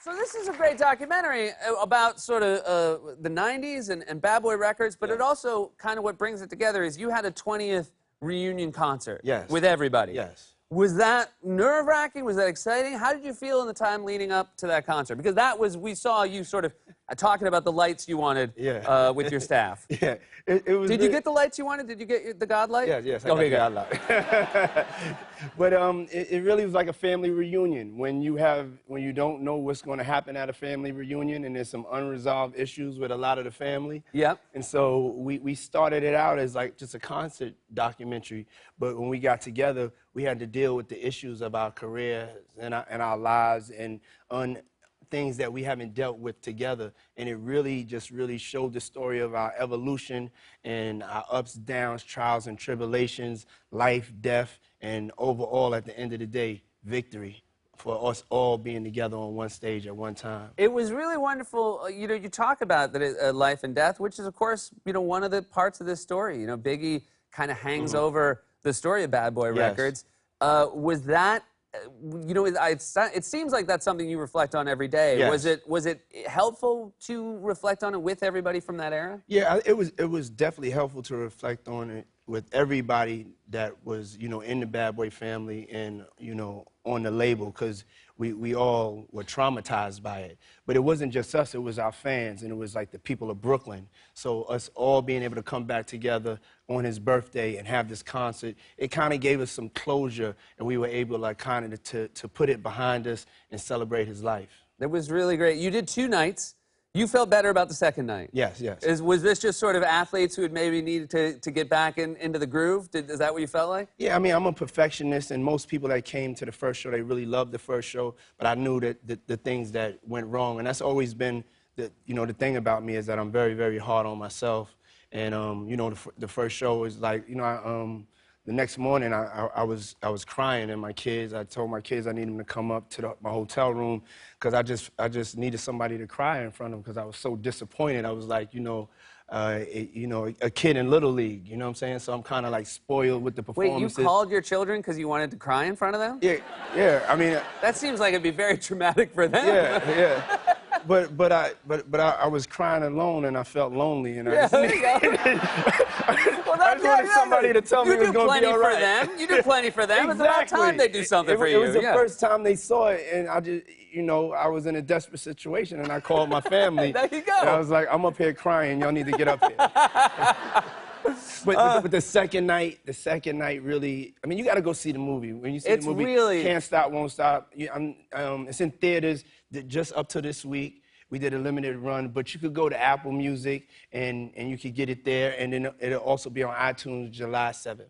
So this is a great documentary about sort of the 90s and Bad Boy Records, but it also kind of what brings it together is you had a 20th reunion concert with everybody. Yes. Was that nerve-wracking? Was that exciting? How did you feel in the time leading up to that concert? Because that was, we saw you sort of talking about the lights you wanted with your staff. Yeah, it was. Did you get the lights you wanted? Did you get the God light? Yes, I got the God light. But it really was like a family reunion. When you don't know what's going to happen at a family reunion, and there's some unresolved issues with a lot of the family. Yep. And so we started it out as like just a concert documentary, but when we got together, we had to deal with the issues of our careers and our lives and things that we haven't dealt with together. And it really showed the story of our evolution and our ups, downs, trials and tribulations, life, death, and overall, at the end of the day, victory for us all being together on one stage at one time. It was really wonderful. You know, you talk about that life and death, which is, of course, you know, one of the parts of this story. You know, Biggie kind of hangs over the story of Bad Boy Records. Was that, you know, it seems like that's something you reflect on every day. Yes. Was it helpful to reflect on it with everybody from that era? Yeah, it was definitely helpful to reflect on it with everybody that was, you know, in the Bad Boy family and, you know, on the label, because we all were traumatized by it. But it wasn't just us, it was our fans, and it was like the people of Brooklyn. So us all being able to come back together on his birthday and have this concert, it kind of gave us some closure, and we were able like kind of to put it behind us and celebrate his life. It was really great. You did 2 nights. You felt better about the second night. Yes, yes. Was this just sort of athletes who had maybe needed to get back into the groove? Is that what you felt like? Yeah, I mean, I'm a perfectionist, and most people that came to the first show, they really loved the first show, but I knew that the things that went wrong, and that's always been the thing about me is that I'm very, very hard on myself. And, you know, the first show was like, you know, the next morning, I was crying, and I told my kids I needed them to come up to my hotel room because I just needed somebody to cry in front of them because I was so disappointed. I was like, you know, a kid in Little League, you know what I'm saying? So I'm kind of like spoiled with the performances. Wait, you called your children because you wanted to cry in front of them? Yeah, I mean... That seems like it'd be very traumatic for them. Yeah. But I was crying alone, and I felt lonely, and I just wanted somebody to tell me it was going to be all right. You do plenty for them. Exactly. It's about time they do something for you. It was the first time they saw it, and I just, you know, I was in a desperate situation, and I called my family. There you go. And I was like, I'm up here crying. Y'all need to get up here. But the second night really, I mean, you got to go see the movie. When you see the movie, Can't Stop, Won't Stop. It's in theaters just up to this week. We did a limited run, but you could go to Apple Music and you could get it there, and then it'll also be on iTunes July 7th.